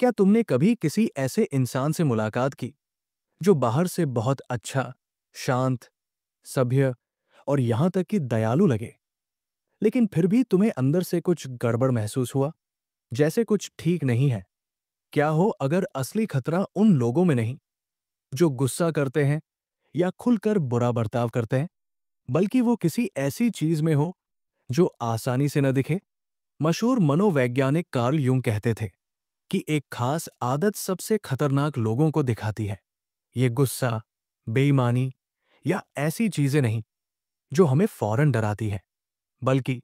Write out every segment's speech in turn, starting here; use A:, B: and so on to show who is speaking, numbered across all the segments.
A: क्या तुमने कभी किसी ऐसे इंसान से मुलाकात की जो बाहर से बहुत अच्छा, शांत, सभ्य और यहां तक कि दयालु लगे, लेकिन फिर भी तुम्हें अंदर से कुछ गड़बड़ महसूस हुआ, जैसे कुछ ठीक नहीं है? क्या हो अगर असली खतरा उन लोगों में नहीं जो गुस्सा करते हैं या खुलकर बुरा बर्ताव करते हैं, बल्कि वो किसी ऐसी चीज में हो जो आसानी से न दिखे? मशहूर मनोवैज्ञानिक कार्ल यूंग कहते थे कि एक खास आदत सबसे खतरनाक लोगों को दिखाती है। ये गुस्सा, बेईमानी या ऐसी चीजें नहीं जो हमें फौरन डराती है, बल्कि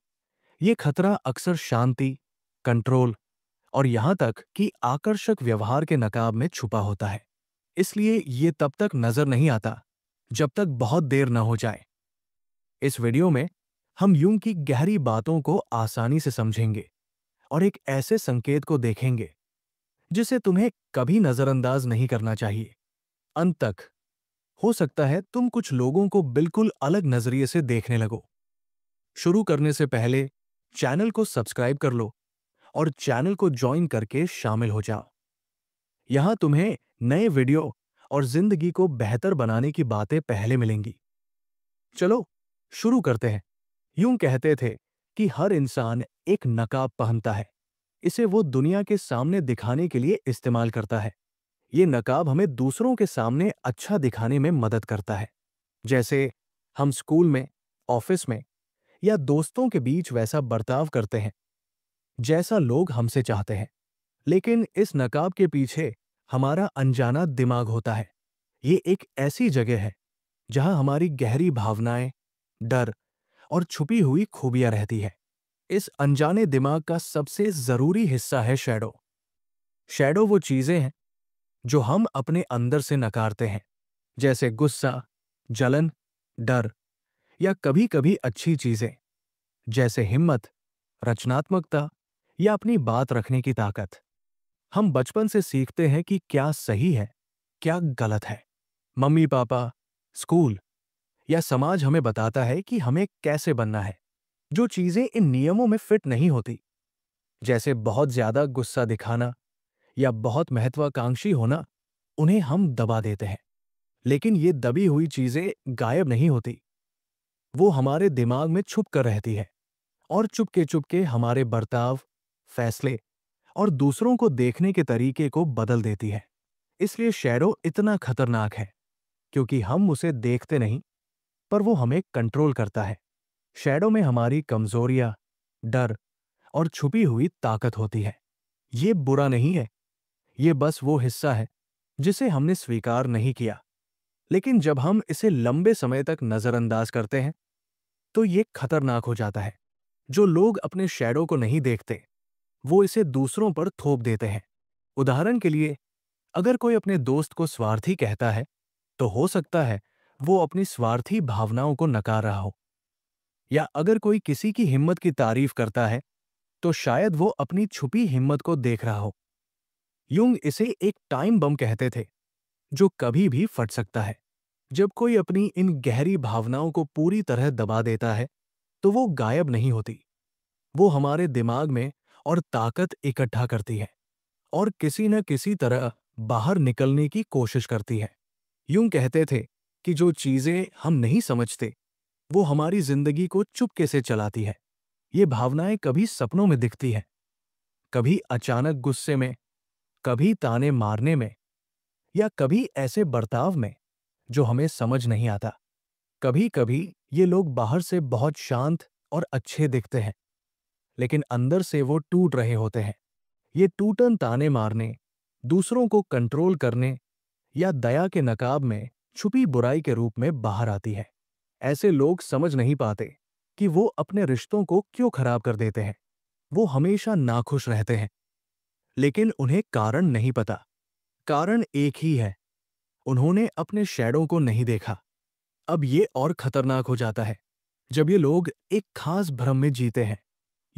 A: ये खतरा अक्सर शांति, कंट्रोल और यहां तक कि आकर्षक व्यवहार के नकाब में छुपा होता है। इसलिए ये तब तक नजर नहीं आता जब तक बहुत देर न हो जाए। इस वीडियो में हम यूं की गहरी बातों को आसानी से समझेंगे और एक ऐसे संकेत को देखेंगे जिसे तुम्हें कभी नजरअंदाज नहीं करना चाहिए। अंत तक हो सकता है तुम कुछ लोगों को बिल्कुल अलग नजरिए से देखने लगो। शुरू करने से पहले चैनल को सब्सक्राइब कर लो और चैनल को ज्वाइन करके शामिल हो जाओ। यहां तुम्हें नए वीडियो और जिंदगी को बेहतर बनाने की बातें पहले मिलेंगी। चलो शुरू करते हैं। यूं कहते थे कि हर इंसान एक नकाब पहनता है। इसे वो दुनिया के सामने दिखाने के लिए इस्तेमाल करता है। ये नकाब हमें दूसरों के सामने अच्छा दिखाने में मदद करता है। जैसे हम स्कूल में, ऑफिस में या दोस्तों के बीच वैसा बर्ताव करते हैं जैसा लोग हमसे चाहते हैं। लेकिन इस नकाब के पीछे हमारा अनजाना दिमाग होता है। ये एक ऐसी जगह है जहां हमारी गहरी भावनाएं, डर और छुपी हुई खूबियां रहती है। इस अनजाने दिमाग का सबसे जरूरी हिस्सा है शैडो। शैडो वो चीजें हैं जो हम अपने अंदर से नकारते हैं, जैसे गुस्सा, जलन, डर या कभी-कभी अच्छी चीजें जैसे हिम्मत, रचनात्मकता या अपनी बात रखने की ताकत। हम बचपन से सीखते हैं कि क्या सही है, क्या गलत है। मम्मी पापा, स्कूल या समाज हमें बताता है कि हमें कैसे बनना है। जो चीजें इन नियमों में फिट नहीं होती, जैसे बहुत ज्यादा गुस्सा दिखाना या बहुत महत्वाकांक्षी होना, उन्हें हम दबा देते हैं। लेकिन ये दबी हुई चीजें गायब नहीं होती। वो हमारे दिमाग में छुप कर रहती है और चुपके चुपके हमारे बर्ताव, फैसले और दूसरों को देखने के तरीके को बदल देती है। इसलिए शैडो इतना खतरनाक है क्योंकि हम उसे देखते नहीं, पर वो हमें कंट्रोल करता है। शैडो में हमारी कमजोरियां, डर और छुपी हुई ताकत होती है। ये बुरा नहीं है, ये बस वो हिस्सा है जिसे हमने स्वीकार नहीं किया। लेकिन जब हम इसे लंबे समय तक नजरअंदाज करते हैं, तो ये खतरनाक हो जाता है। जो लोग अपने शैडो को नहीं देखते, वो इसे दूसरों पर थोप देते हैं। उदाहरण के लिए, अगर कोई अपने दोस्त को स्वार्थी कहता है, तो हो सकता है वो अपनी स्वार्थी भावनाओं को नकार रहा हो। या अगर कोई किसी की हिम्मत की तारीफ करता है, तो शायद वो अपनी छुपी हिम्मत को देख रहा हो। युंग इसे एक टाइम बम कहते थे, जो कभी भी फट सकता है। जब कोई अपनी इन गहरी भावनाओं को पूरी तरह दबा देता है, तो वो गायब नहीं होती। वो हमारे दिमाग में और ताकत इकट्ठा करती है और किसी न किसी तरह बाहर निकलने की कोशिश करती है। यूं कहते थे कि जो चीजें हम नहीं समझते, वो हमारी जिंदगी को चुपके से चलाती है। ये भावनाएं कभी सपनों में दिखती हैं, कभी अचानक गुस्से में, कभी ताने मारने में या कभी ऐसे बर्ताव में जो हमें समझ नहीं आता। कभी कभी ये लोग बाहर से बहुत शांत और अच्छे दिखते हैं, लेकिन अंदर से वो टूट रहे होते हैं। ये टूटन ताने मारने, दूसरों को कंट्रोल करने या दया के नकाब में छुपी बुराई के रूप में बाहर आती है। ऐसे लोग समझ नहीं पाते कि वो अपने रिश्तों को क्यों खराब कर देते हैं। वो हमेशा नाखुश रहते हैं, लेकिन उन्हें कारण नहीं पता। कारण एक ही है, उन्होंने अपने शैडो को नहीं देखा। अब ये और खतरनाक हो जाता है जब ये लोग एक खास भ्रम में जीते हैं।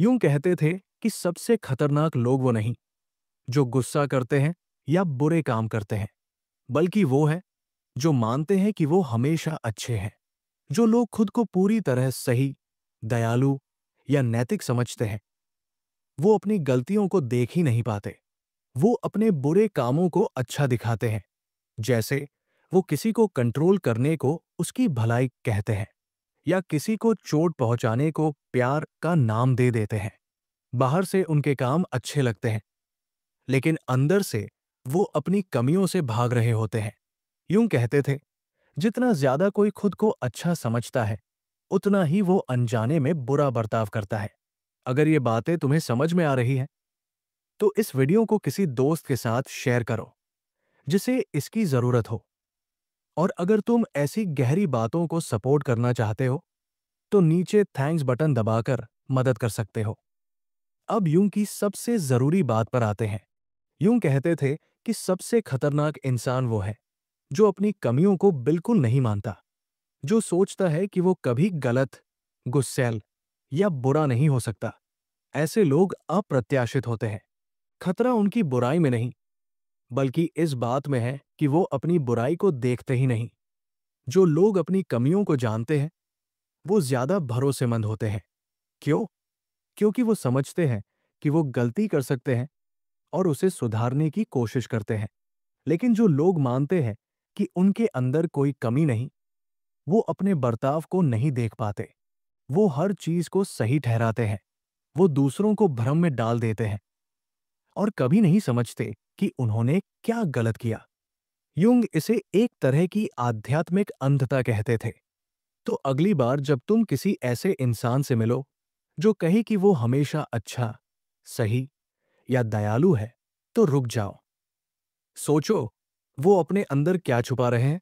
A: यूं कहते थे कि सबसे खतरनाक लोग वो नहीं जो गुस्सा करते हैं या बुरे काम करते हैं, बल्कि वो है जो मानते हैं कि वो हमेशा अच्छे हैं। जो लोग खुद को पूरी तरह सही, दयालु या नैतिक समझते हैं, वो अपनी गलतियों को देख ही नहीं पाते। वो अपने बुरे कामों को अच्छा दिखाते हैं, जैसे वो किसी को कंट्रोल करने को उसकी भलाई कहते हैं या किसी को चोट पहुंचाने को प्यार का नाम दे देते हैं। बाहर से उनके काम अच्छे लगते हैं, लेकिन अंदर से वो अपनी कमियों से भाग रहे होते हैं। यूं कहते थे, जितना ज्यादा कोई खुद को अच्छा समझता है, उतना ही वो अनजाने में बुरा बर्ताव करता है। अगर ये बातें तुम्हें समझ में आ रही हैं, तो इस वीडियो को किसी दोस्त के साथ शेयर करो जिसे इसकी जरूरत हो। और अगर तुम ऐसी गहरी बातों को सपोर्ट करना चाहते हो, तो नीचे थैंक्स बटन दबाकर मदद कर सकते हो। अब यूं की सबसे जरूरी बात पर आते हैं। यूं कहते थे कि सबसे खतरनाक इंसान वो है जो अपनी कमियों को बिल्कुल नहीं मानता, जो सोचता है कि वो कभी गलत, गुस्सैल या बुरा नहीं हो सकता। ऐसे लोग अप्रत्याशित होते हैं। खतरा उनकी बुराई में नहीं, बल्कि इस बात में है कि वो अपनी बुराई को देखते ही नहीं। जो लोग अपनी कमियों को जानते हैं, वो ज्यादा भरोसेमंद होते हैं। क्यों? क्योंकि वो समझते हैं कि वो गलती कर सकते हैं और उसे सुधारने की कोशिश करते हैं। लेकिन जो लोग मानते हैं कि उनके अंदर कोई कमी नहीं, वो अपने बर्ताव को नहीं देख पाते। वो हर चीज को सही ठहराते हैं। वो दूसरों को भ्रम में डाल देते हैं और कभी नहीं समझते कि उन्होंने क्या गलत किया। युंग इसे एक तरह की आध्यात्मिक अंधता कहते थे। तो अगली बार जब तुम किसी ऐसे इंसान से मिलो जो कहे कि वो हमेशा अच्छा, सही या दयालु है, तो रुक जाओ। सोचो, वो अपने अंदर क्या छुपा रहे हैं?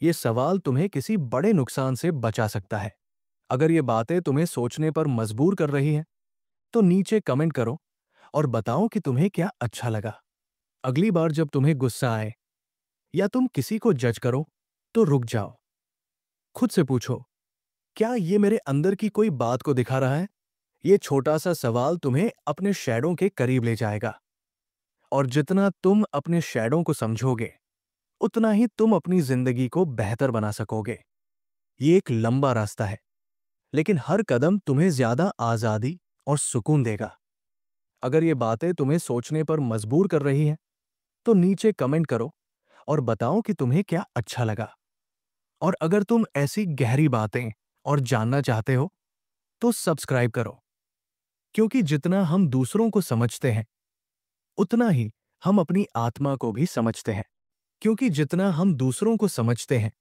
A: ये सवाल तुम्हें किसी बड़े नुकसान से बचा सकता है। अगर ये बातें तुम्हें सोचने पर मजबूर कर रही हैं, तो नीचे कमेंट करो और बताओ कि तुम्हें क्या अच्छा लगा। अगली बार जब तुम्हें गुस्सा आए या तुम किसी को जज करो, तो रुक जाओ। खुद से पूछो, क्या ये मेरे अंदर की कोई बात को दिखा रहा है? ये छोटा सा सवाल तुम्हें अपने शैडो के करीब ले जाएगा। और जितना तुम अपने शैडो को समझोगे, उतना ही तुम अपनी जिंदगी को बेहतर बना सकोगे। ये एक लंबा रास्ता है, लेकिन हर कदम तुम्हें ज्यादा आजादी और सुकून देगा। अगर ये बातें तुम्हें सोचने पर मजबूर कर रही हैं, तो नीचे कमेंट करो और बताओ कि तुम्हें क्या अच्छा लगा। और अगर तुम ऐसी गहरी बातें और जानना चाहते हो, तो सब्सक्राइब करो, क्योंकि जितना हम दूसरों को समझते हैं, उतना ही हम अपनी आत्मा को भी समझते हैं। क्योंकि जितना हम दूसरों को समझते हैं,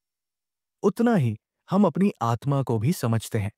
A: उतना ही हम अपनी आत्मा को भी समझते हैं।